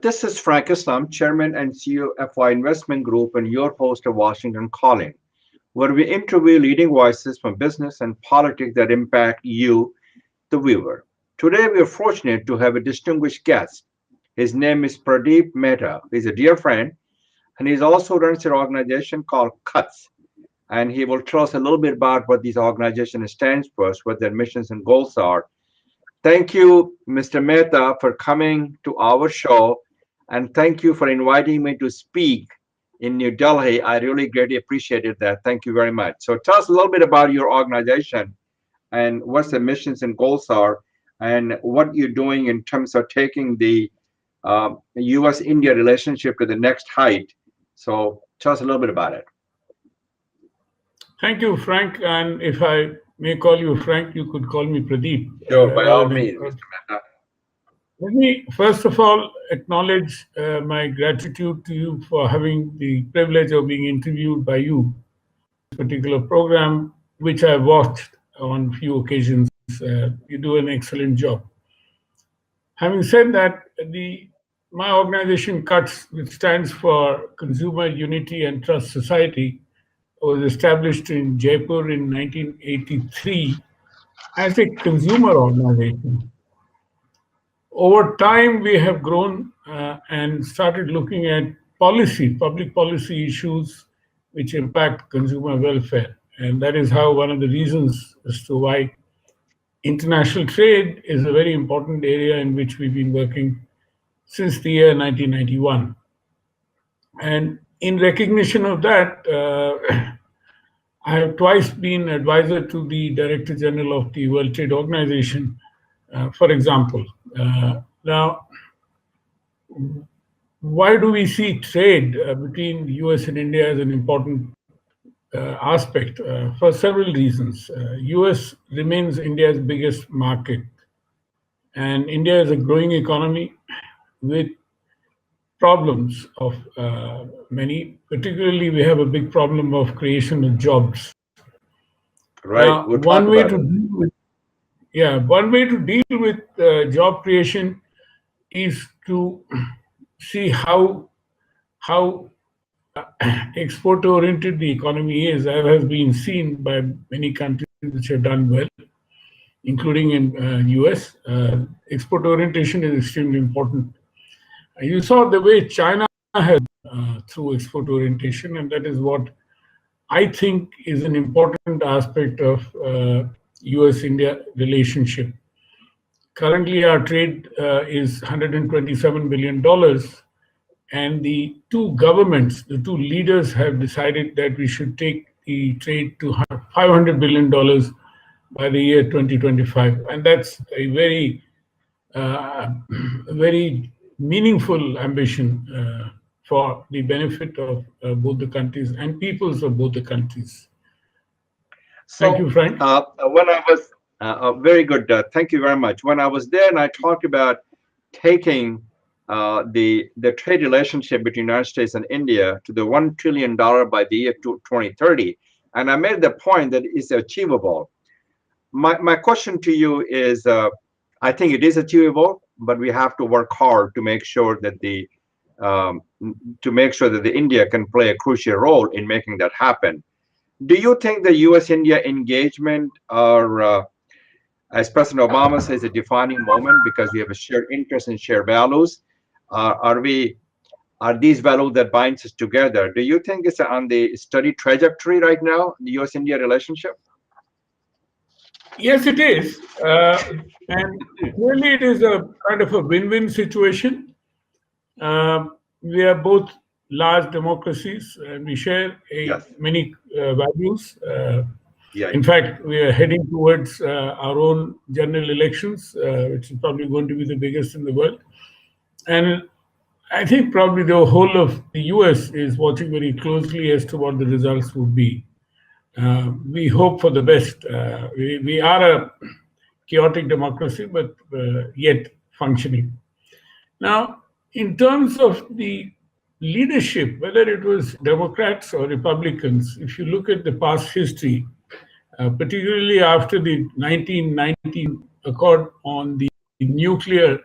This is Frank Islam, Chairman and CEO of FY Investment Group, and your host of Washington Calling, where we interview leading voices from business and politics that impact you, the viewer. Today, we are fortunate to have a distinguished guest. His name is Pradeep Mehta. He's a dear friend, and he also runs an organization called CUTS. And he will tell us a little bit about what this organization stands for, what their missions and goals are. Thank you, Mr. Mehta, for coming to our show, and thank you for inviting me to speak in New Delhi. I really greatly appreciated that. Thank you very much. So tell us a little bit about your organization and what the missions and goals are, and what you're doing in terms of taking the U.S.-India relationship to the next height. So tell us a little bit about it. Thank you, Frank. And if I may call you Frank, you could call me Pradeep. Sure, by all means, Mr. Mehta. Let me first of all acknowledge my gratitude to you for having the privilege of being interviewed by you. This particular program, which I've watched on a few occasions, you do an excellent job. Having said that, my organization CUTS, which stands for Consumer Unity and Trust Society, was established in Jaipur in 1983 as a consumer organization. Over time, we have grown and started looking at public policy issues which impact consumer welfare. And that is how one of the reasons as to why international trade is a very important area in which we've been working since the year 1991. And in recognition of that, I have twice been advisor to the Director General of the World Trade Organization, for example. Now, why do we see trade between the US and India as an important aspect? For several reasons. US remains India's biggest market, and India is a growing economy with problems of many. Particularly, we have a big problem of creation of jobs. Right. We'll talk about it. One way to deal with job creation is to see how export-oriented the economy is, as has been seen by many countries which have done well, including in US. Export orientation is extremely important. You saw the way China has through export orientation, and that is what I think is an important aspect of US-India relationship. Currently, our trade is $127 billion, and the two governments, the two leaders have decided that we should take the trade to $500 billion by the year 2025. And that's a very meaningful ambition for the benefit of both the countries and peoples of both the countries. So, thank you, Frank. When I was very good, thank you very much. When I was there, and I talked about taking the trade relationship between the United States and India to the $1 trillion by the year 2030, and I made the point that it's achievable. My question to you is, I think it is achievable, but we have to work hard to make sure that the India can play a crucial role in making that happen. Do you think the U.S.-India engagement, or as President Obama says, a defining moment because we have a shared interest and shared values? Are these values that binds us together? Do you think it's on the steady trajectory right now, the U.S.-India relationship? Yes, it is. And clearly it is a kind of a win-win situation. We are both large democracies, and we share many values. In fact, we are heading towards our own general elections, which is probably going to be the biggest in the world. And I think probably the whole of the US is watching very closely as to what the results would be. We hope for the best. We are a chaotic democracy, but yet functioning. Now, in terms of the leadership, whether it was Democrats or Republicans, if you look at the past history, particularly after the 1919 Accord on the nuclear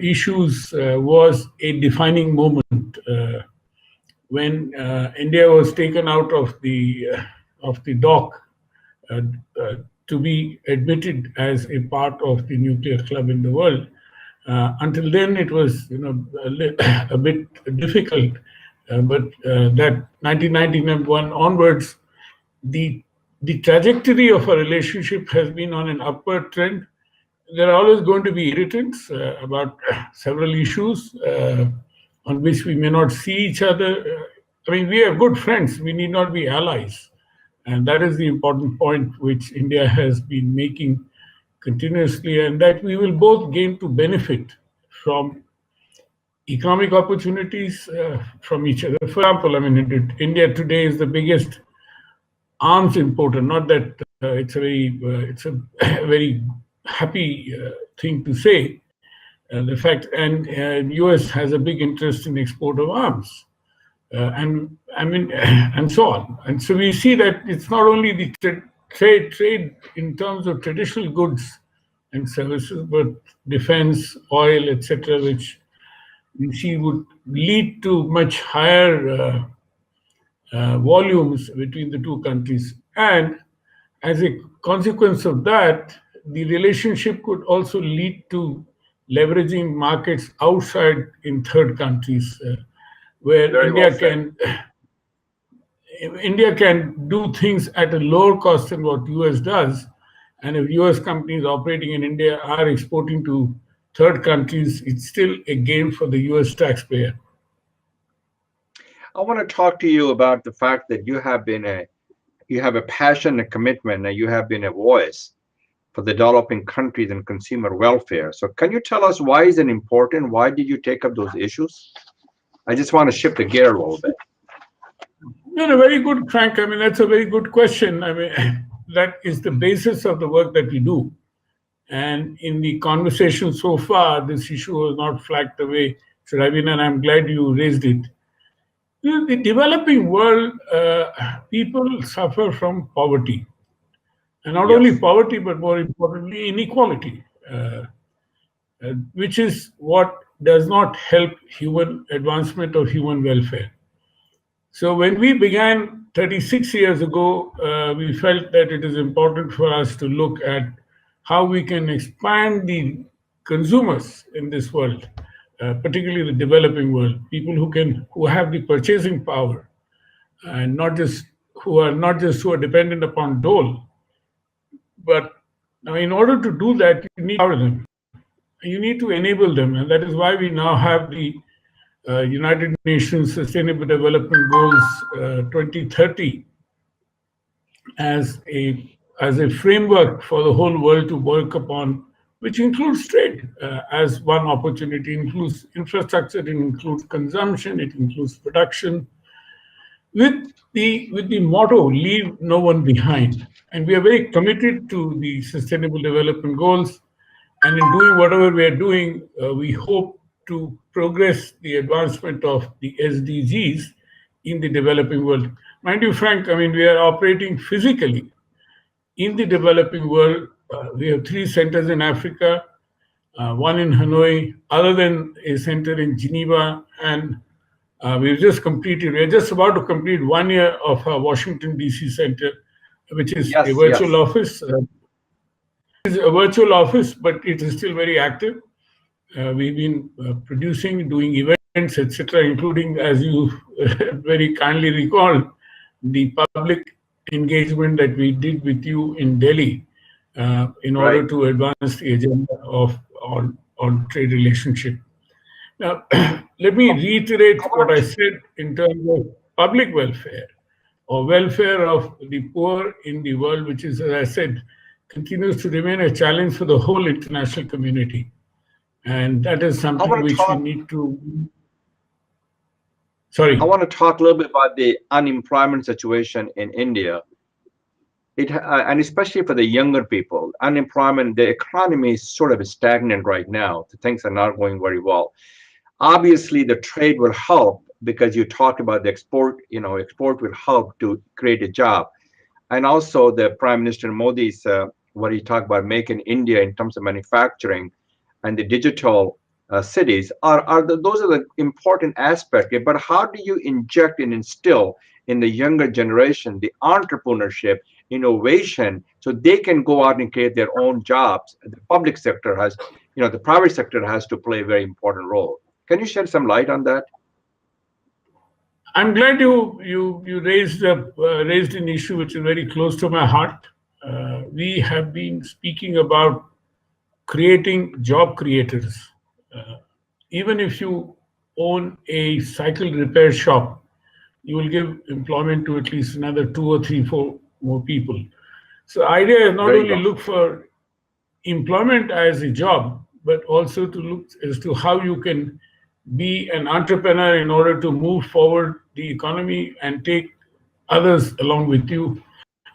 issues was a defining moment when India was taken out of the dock uh, uh, to be admitted as a part of the nuclear club in the world. Until then, it was a bit difficult, but that 1991 onwards, the the trajectory of a relationship has been on an upward trend. There are always going to be irritants about several issues on which we may not see each other. I mean, we are good friends. We need not be allies. And that is the important point which India has been making continuously, and that we will both gain to benefit from economic opportunities from each other. For example, I mean, India today is the biggest arms importer. Not that it's a very happy thing to say. The fact, and U.S. has a big interest in export of arms, and I mean, and so on. And so we see that it's not only the trade in terms of traditional goods and services, but defense, oil, etc., which we see would lead to much higher volumes between the two countries. And as a consequence of that, the relationship could also lead to leveraging markets outside in third countries, where Very well said. India can do things at a lower cost than what US does. And if US companies operating in India are exporting to third countries, it's still a gain for the US taxpayer. I want to talk to you about the fact that you have a passion and commitment, and you have been a voice for the developing countries and consumer welfare. So can you tell us why is it important? Why did you take up those issues? I just want to shift the gear a little bit. No, no, very good, Frank. I mean, that's a very good question. I mean, that is the basis of the work that we do. And in the conversation so far, this issue was not flagged away. Should have been, and I'm glad you raised it. In the developing world, people suffer from poverty. And not only Yes. poverty, but more importantly, inequality, which is what does not help human advancement or human welfare. So when we began 36 years ago, we felt that it is important for us to look at how we can expand the consumers in this world, particularly the developing world, people who have the purchasing power, and not just who are dependent upon dole, but now in order to do that, you need to empower them. You need to enable them, and that is why we now have the United Nations Sustainable Development Goals 2030 as a framework for the whole world to work upon, which includes trade as one opportunity, includes infrastructure, it includes consumption, it includes production, with the motto "Leave no one behind." And we are very committed to the Sustainable Development Goals. And in doing whatever we are doing, we hope to progress the advancement of the SDGs in the developing world. Mind you, Frank, I mean, we are operating physically in the developing world. We have three centers in Africa, one in Hanoi, other than a center in Geneva, and we're just about to complete 1 year of our Washington, D.C. center, which is a Yes, virtual yes. office. It's a virtual office, but it is still very active. We've been producing, doing events, etc., including, as you very kindly recall, the public engagement that we did with you in Delhi in Right. order to advance the agenda of on trade relationship. Now, let me reiterate I what want I to said in terms of public welfare or welfare of the poor in the world, which is, as I said, continues to remain a challenge for the whole international community. And that is I something want to which we talk need to, I sorry. want to talk a little bit about the unemployment situation in India. And especially for the younger people, unemployment, the economy is sort of stagnant right now. Things are not going very well. Obviously, the trade will help because you talked about the export. Export will help to create a job, and also the Prime Minister Modi's what he talked about making India in terms of manufacturing and the digital. cities those are the important aspect. But how do you inject and instill in the younger generation the entrepreneurship, innovation, so they can go out and create their own jobs? The public sector has, the private sector has to play a very important role. Can you shed some light on that? I'm glad you raised an issue which is very close to my heart. We have been speaking about creating job creators. Uh, Even if you own a cycle repair shop, you will give employment to at least another two or three, four more people. So, idea is not Very only well. look for employment as a job, but also to look as to how you can be an entrepreneur in order to move forward the economy and take others along with you,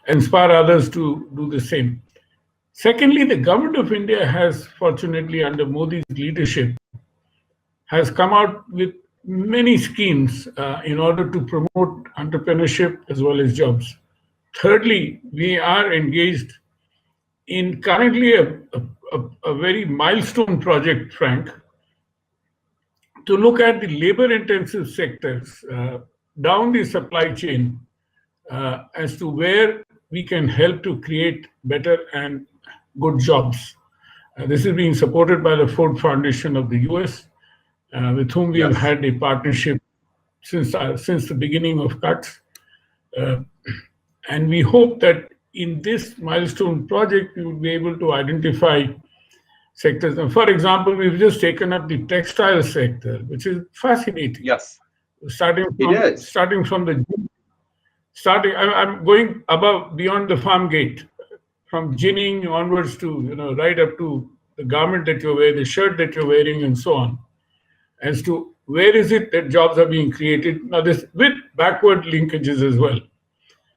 inspire others to do the same. Secondly, the government of India has, fortunately, under Modi's leadership, has come out with many schemes in order to promote entrepreneurship as well as jobs. Thirdly, we are engaged in currently a very milestone project, Frank, to look at the labor intensive sectors down the supply chain as to where we can help to create better and good jobs. This is being supported by the Ford Foundation of the US, with whom we have Yes. had a partnership since the beginning of cuts. Uh, and we hope that in this milestone project, we will be able to identify sectors. And for example, we've just taken up the textile sector, which is fascinating. Yes, Starting it from is. starting from the I'm going above beyond the farm gate, from ginning onwards to right up to the garment that you're wearing, the shirt that you're wearing, and so on, as to where is it that jobs are being created. Now, this with backward linkages as well.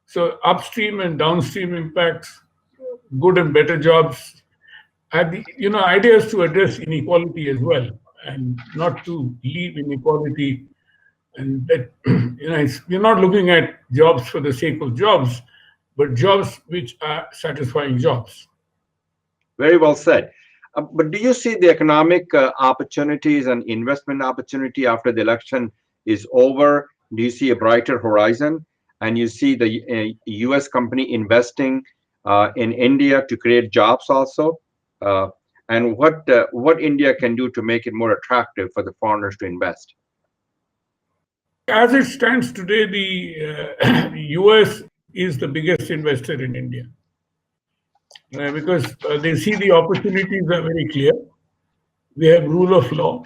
So upstream and downstream impacts, good and better jobs. And the idea is to address inequality as well, and not to leave inequality. And that we're not looking at jobs for the sake of jobs, but jobs which are satisfying jobs. Very well said. But do you see the economic opportunities and investment opportunity after the election is over? Do you see a brighter horizon? And you see the U.S. company investing in India to create jobs also? Uh, and what India can do to make it more attractive for the foreigners to invest? As it stands today, the US is the biggest investor in India, because they see the opportunities are very clear. We have rule of law.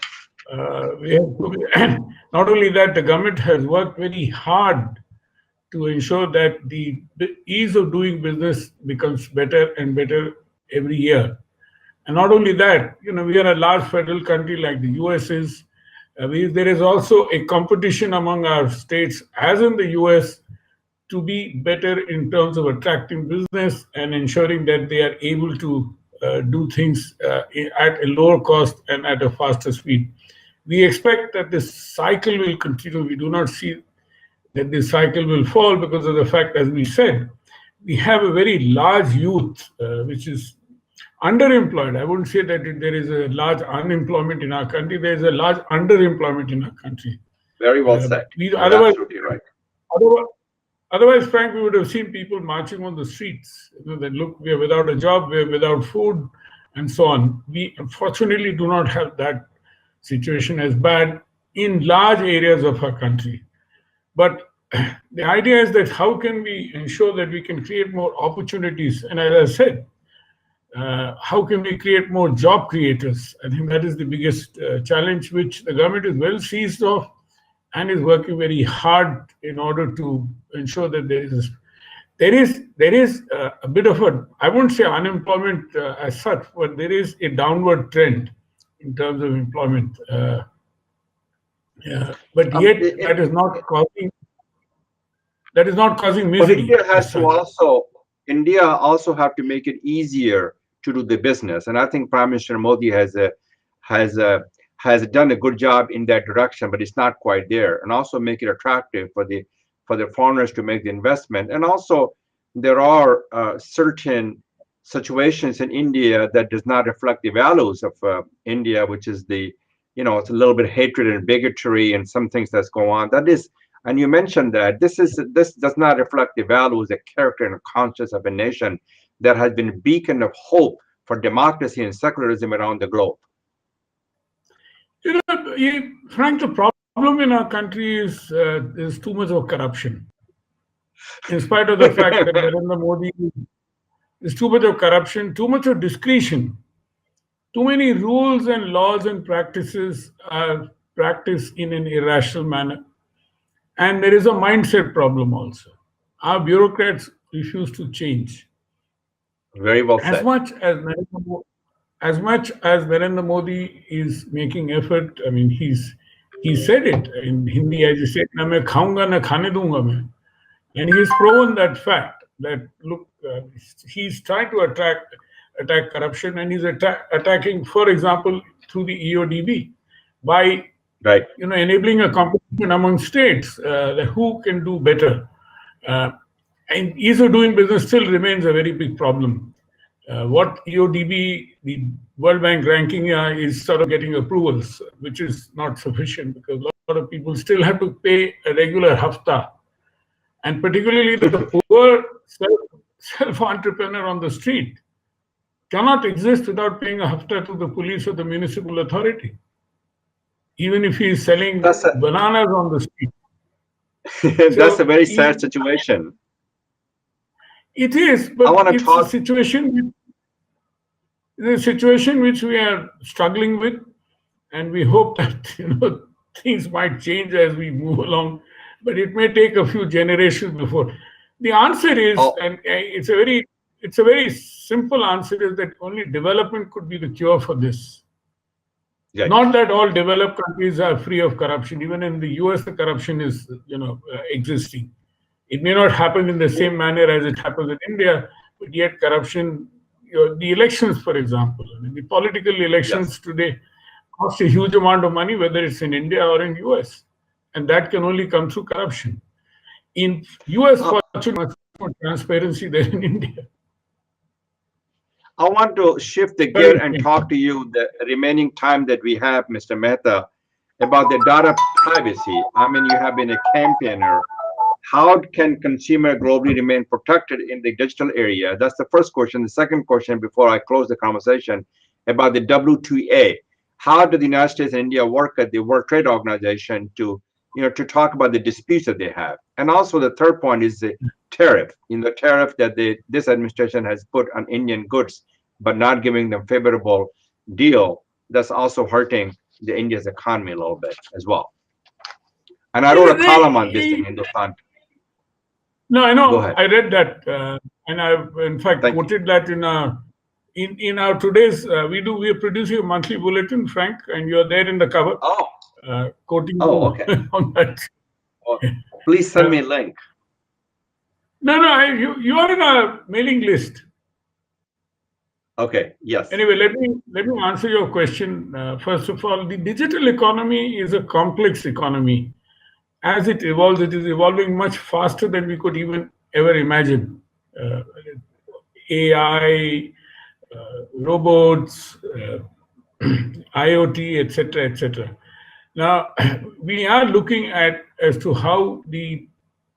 We have and not only that, the government has worked very hard to ensure that the ease of doing business becomes better and better every year. And not only that, we are a large federal country like the US is. There is also a competition among our states, as in the US, to be better in terms of attracting business and ensuring that they are able to do things at a lower cost and at a faster speed. We expect that this cycle will continue. We do not see that this cycle will fall because of the fact, as we said, we have a very large youth which is underemployed. I wouldn't say that there is a large unemployment in our country. There is a large underemployment in our country. Very well said. We You're otherwise, absolutely right. otherwise, Otherwise, Frank, we would have seen people marching on the streets. That look, we are without a job, we are without food, and so on. We unfortunately do not have that situation as bad in large areas of our country. But the idea is that how can we ensure that we can create more opportunities? And as I said, how can we create more job creators? I think that is the biggest challenge, which the government is well seized of and is working very hard in order to ensure that there is a bit of a, I won't say unemployment as such, but there is a downward trend in terms of employment. But Um, yet it, that is not causing But misery as such. India also have to make it easier to do the business, and I think Prime Minister Modi has a has done a good job in that direction, but it's not quite there. And also make it attractive for the foreigners to make the investment. And also, there are certain situations in India that does not reflect the values of India, which is the it's a little bit of hatred and bigotry and some things that's going on. That is, and you mentioned that this does not reflect the values, the character, and conscience of a nation that has been a beacon of hope for democracy and secularism around the globe. Frank, the problem in our country is too much of corruption. In spite of the fact that Narendra Modi is too much of corruption, too much of discretion, too many rules and laws and practices are practiced in an irrational manner. And there is a mindset problem also. Our bureaucrats refuse to change. Very well As said. much as Narendra Modi is making effort, I mean, he said it in Hindi, as he said, "Na main khaunga na khane dunga main." And he's proven that fact that look, he's trying to attack corruption, and he's attacking, for example, through the EODB by Right. enabling a competition among states that who can do better. And ease of doing business still remains a very big problem. What EODB, the World Bank ranking, is sort of getting approvals, which is not sufficient because a lot of people still have to pay a regular hafta. And particularly the poor self-entrepreneur on the street cannot exist without paying a hafta to the police or the municipal authority, even if he is selling bananas on the street. That's a very sad situation. It is, but it's a situation which we are struggling with, and we hope that things might change as we move along. But it may take a few generations before. The answer is, and it's a very simple answer, is that only development could be the cure for this. Right. Not that all developed countries are free of corruption. Even in the US, the corruption is existing. It may not happen in the same manner as it happens in India, but yet corruption, the elections, for example, the political elections today cost a huge amount of money, whether it's in India or in US. And that can only come through corruption. In US, fortunately, much more transparency than in India. I want to shift the gear and talk to you the remaining time that we have, Mr. Mehta, about the data privacy. I mean, you have been a campaigner. How can consumer globally remain protected in the digital area? That's the first question. The second question, before I close the conversation, about the WTA. How do the United States and India work at the World Trade Organization to talk about the disputes that they have? And also the third point is the tariff. The tariff that this administration has put on Indian goods, but not giving them favorable deal. That's also hurting the India's economy a little bit as well. And I wrote a column on this in Hindustan. No, I know. I read that, and I, in fact, quoted that in our today's. We are producing a monthly bulletin, Frank, and you are there in the cover. Quoting okay. on that. Well, please send me a link. No, you are in our mailing list. Okay. Yes. Anyway, let me answer your question. First of all, the digital economy is a complex economy. As it evolves, it is evolving much faster than we could even ever imagine. AI, robots, IoT, etc., etc. Now, we are looking at as to how the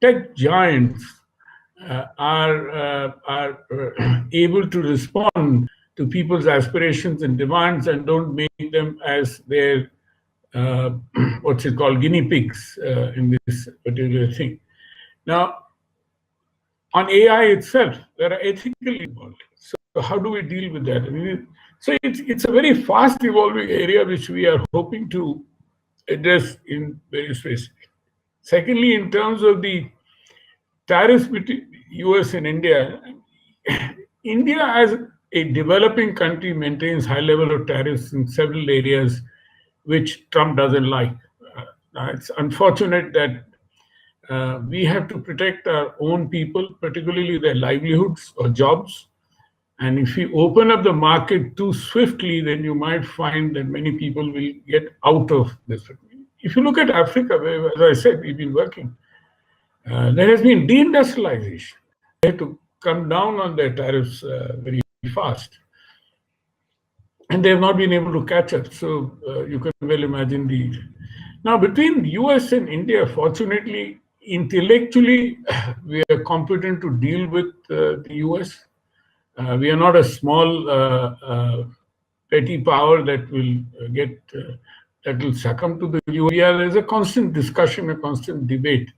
tech giants are able to respond to people's aspirations and demands and don't make them as their what's it called, guinea pigs in this particular thing. Now, on AI itself, there are ethical involved. So how do we deal with that? I mean, so it's a very fast evolving area which we are hoping to address in various ways. Secondly, in terms of the tariffs between US and India, India as a developing country maintains high level of tariffs in several areas which Trump doesn't like. It's unfortunate that we have to protect our own people, particularly their livelihoods or jobs. And if you open up the market too swiftly, then you might find that many people will get out of this. If you look at Africa, where, as I said, we've been working, there has been deindustrialization. They have to come down on their tariffs very fast. and they have not been able to catch up. So you can well imagine the. Now, between US and India, fortunately, intellectually, we are competent to deal with the US. We are not a small petty power that will that will succumb to the US. There's a constant discussion, a constant debate.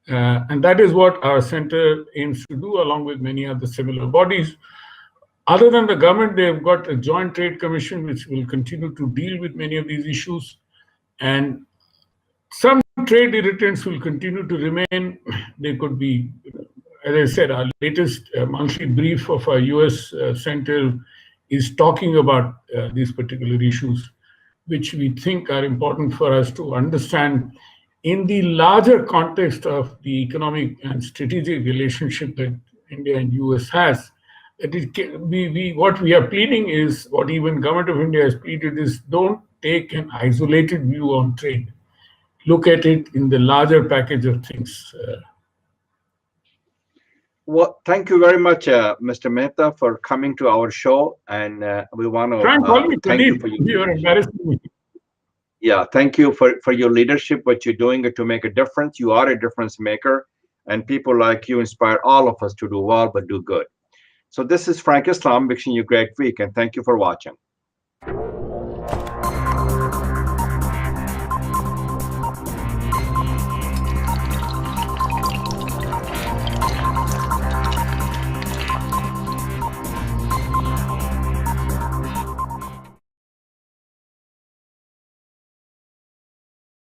And that is what our center aims to do, along with many other similar bodies. Other than the government, they've got a joint trade commission which will continue to deal with many of these issues. And some trade irritants will continue to remain. They could be, as I said, our latest monthly brief of our US center is talking about these particular issues, which we think are important for us to understand in the larger context of the economic and strategic relationship that India and US has. That what we are pleading is, what even Government of India has pleaded is, don't take an isolated view on trade. Look at it in the larger package of things. Well, thank you very much, Mr. Mehta, for coming to our show, and we want Try and to call me thank you Pradeep. for your You're leadership. embarrassing me. Yeah, thank you for your leadership, what you're doing to make a difference. You are a difference maker, and people like you inspire all of us to do well, but do good. So this is Frank Islam wishing you a great week, and thank you for watching.